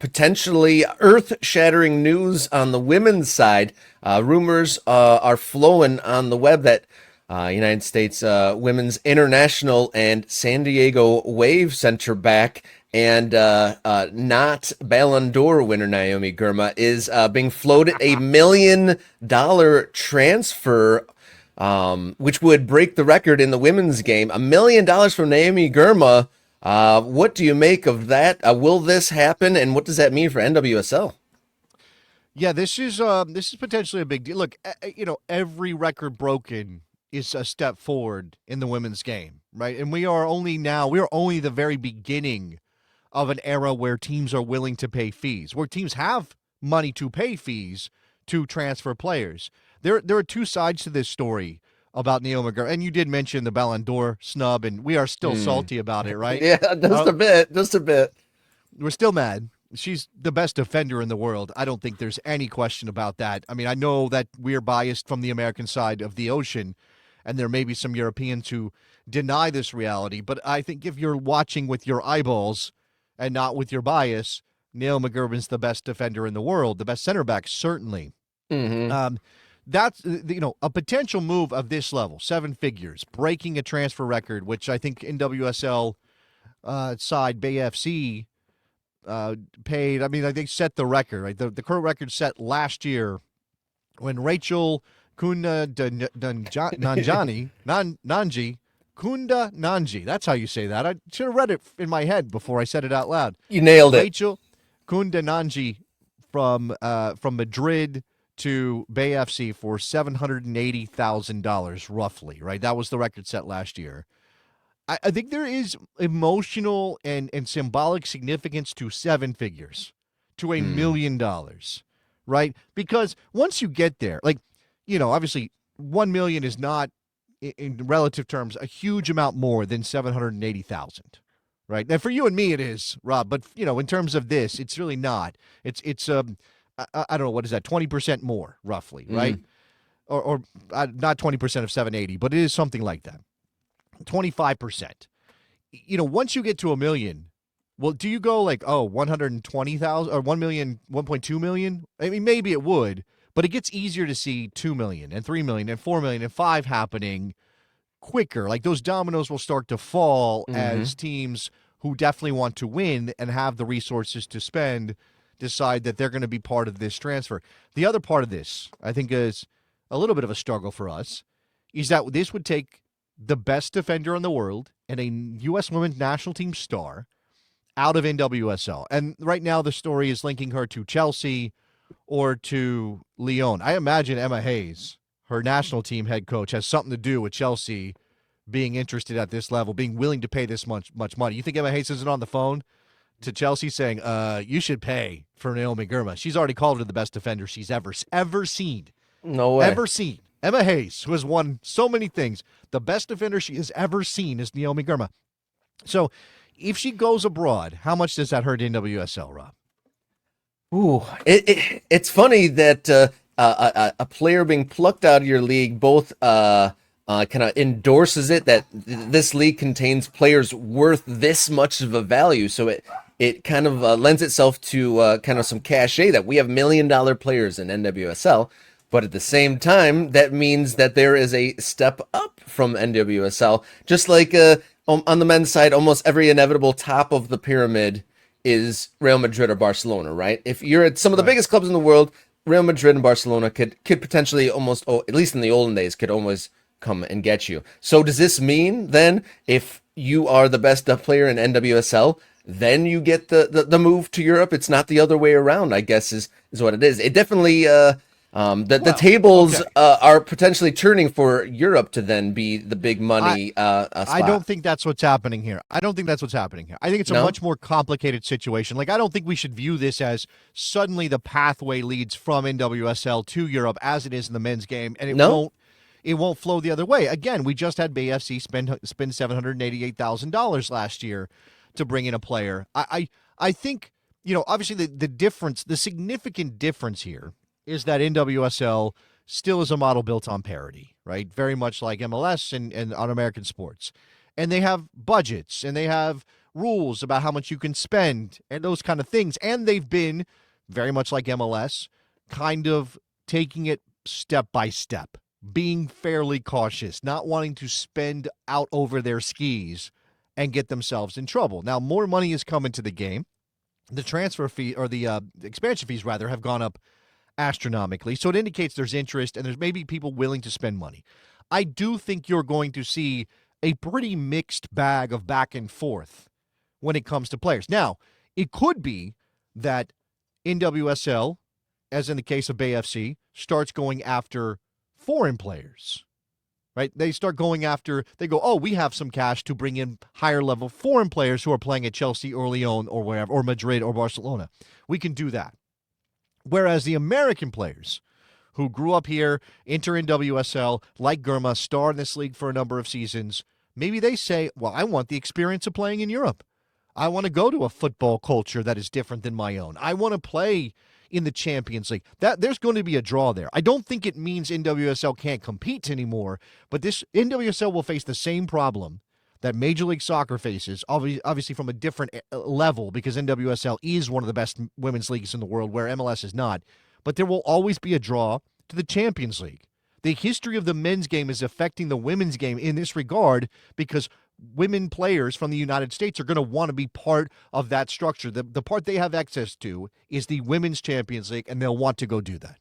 potentially earth-shattering news on the women's side. Rumors are flowing on the web that United States Women's International and San Diego Wave center back and not Ballon d'Or winner Naomi Girma is being floated $1 million transfer, which would break the record in the women's game. $1 million from Naomi Girma. What do you make of that? Will this happen, and what does that mean for NWSL? Yeah, this is potentially a big deal. Look, every record broken is a step forward in the women's game, right? And we are only the very beginning of an era where teams are willing to pay fees, where teams have money to pay fees to transfer players. There are two sides to this story about Naomi Girma, and you did mention the Ballon d'Or snub, and we are still salty about it, right? Yeah, just a bit. We're still mad. She's the best defender in the world. I don't think there's any question about that. I mean, I know that we're biased from the American side of the ocean, and there may be some Europeans who deny this reality, but I think if you're watching with your eyeballs and not with your bias, Naomi Girma's the best defender in the world, the best center back, certainly. Mm-hmm. That's a potential move of this level, 7 figures, breaking a transfer record, which I think NWSL side BFC paid. I mean, they set the record, right? The current record set last year when Rachel Nanji. That's how you say that. I should have read it in my head before I said it out loud. You nailed it. Rachel Nanji from Madrid to Bay FC for $780,000 roughly, right? That was the record set last year. I think there is emotional and symbolic significance to 7 figures, to $1 million, right? Because once you get there, obviously 1 million is not, in relative terms, a huge amount more than 780,000, right? And for you and me, it is, Rob. But in terms of this, it's really not. It's I don't know, what is that? 20% more, roughly, right? Or not 20% of 780, but it is something like that. 25%. Once you get to 1 million, well, do you go 120,000 or 1 million, 1.2 million? I mean, maybe it would. But it gets easier to see 2 million and 3 million and 4 million and 5 happening quicker. Like those dominoes will start to fall as teams who definitely want to win and have the resources to spend decide that they're going to be part of this transfer. The other part of this, I think, is a little bit of a struggle for us, is that this would take the best defender in the world and a U.S. women's national team star out of NWSL. And right now the story is linking her to Chelsea or to Lyon. I imagine Emma Hayes, her national team head coach, has something to do with Chelsea being interested at this level, being willing to pay this much money. You think Emma Hayes isn't on the phone to Chelsea saying, you should pay for Naomi Girma? She's already called her the best defender she's ever seen. No way. Ever seen. Emma Hayes, who has won so many things, the best defender she has ever seen is Naomi Girma. So if she goes abroad, how much does that hurt NWSL, Rob? Ooh, it's funny that a player being plucked out of your league both kind of endorses it, that this league contains players worth this much of a value. So it kind of lends itself to kind of some cachet that we have $1 million players in NWSL. But at the same time, that means that there is a step up from NWSL. Just like on the men's side, almost every inevitable top of the pyramid is Real Madrid or Barcelona, right? If you're at some of the biggest clubs in the world, Real Madrid and Barcelona could potentially almost, at least in the olden days, could almost come and get you. So does this mean then, if you are the best player in NWSL, then you get the move to Europe? It's not the other way around, I guess, is what it is. It definitely... the tables are potentially turning for Europe to then be the big money spot. I don't think that's what's happening here. I think it's a much more complicated situation. I don't think we should view this as suddenly the pathway leads from NWSL to Europe as it is in the men's game, and it won't flow the other way. Again, we just had BFC spend $788,000 last year to bring in a player. I think, obviously the significant difference here is that NWSL still is a model built on parity, right? Very much like MLS and on American sports. And they have budgets, and they have rules about how much you can spend and those kind of things. And they've been very much like MLS, kind of taking it step by step, being fairly cautious, not wanting to spend out over their skis and get themselves in trouble. Now, more money is coming to the game. The transfer fee, or the expansion fees rather, have gone up astronomically. So it indicates there's interest and there's maybe people willing to spend money. I do think you're going to see a pretty mixed bag of back and forth when it comes to players. Now, it could be that NWSL, as in the case of Bay FC, starts going after foreign players, right? They start going after, they go, oh, we have some cash to bring in higher level foreign players who are playing at Chelsea or Lyon or wherever, or Madrid or Barcelona. We can do that. Whereas the American players who grew up here, enter NWSL, like Girma, star in this league for a number of seasons, maybe they say, well, I want the experience of playing in Europe. I want to go to a football culture that is different than my own. I want to play in the Champions League. There's going to be a draw there. I don't think it means NWSL can't compete anymore, but this NWSL will face the same problem that Major League Soccer faces, obviously from a different level, because NWSL is one of the best women's leagues in the world, where MLS is not. But there will always be a draw to the Champions League. The history of the men's game is affecting the women's game in this regard, because women players from the United States are going to want to be part of that structure. The part they have access to is the Women's Champions League, and they'll want to go do that.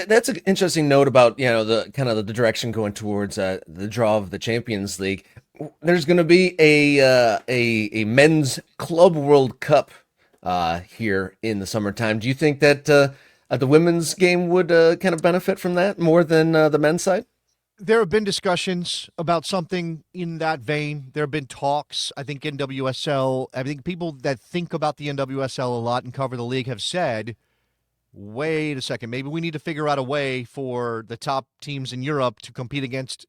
That's an interesting note about the kind of the direction going towards the draw of the Champions League. There's going to be a men's club World Cup here in the summertime. Do you think that the women's game would kind of benefit from that more than the men's side? There have been discussions about something in that vein. There have been talks. I think NWSL, I think people that think about the NWSL a lot and cover the league have said, wait a second, maybe we need to figure out a way for the top teams in Europe to compete against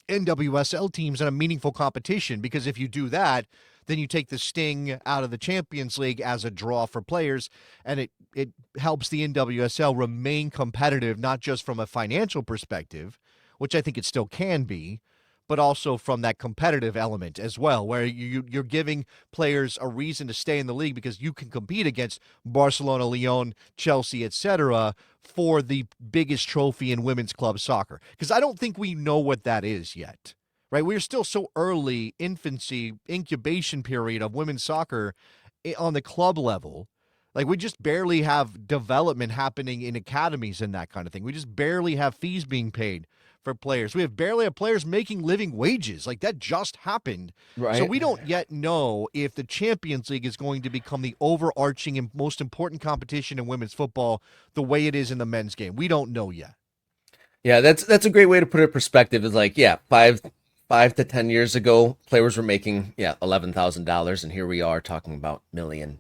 NWSL teams in a meaningful competition, because if you do that, then you take the sting out of the Champions League as a draw for players, and it helps the NWSL remain competitive, not just from a financial perspective, which I think it still can be, but also from that competitive element as well, where you're giving players a reason to stay in the league because you can compete against Barcelona, Lyon, Chelsea, etc., for the biggest trophy in women's club soccer. Because I don't think we know what that is yet, right? We're still so early, infancy, incubation period of women's soccer on the club level. Like, we just barely have development happening in academies and that kind of thing. We just barely have fees being paid for players. We barely have players making living wages. Like, that just happened. Right. So we don't yet know if the Champions League is going to become the overarching and most important competition in women's football the way it is in the men's game. We don't know yet. Yeah, that's a great way to put it in perspective. Is like, yeah, 5 to 10 years ago, players were making $11,000, and here we are talking about $1 million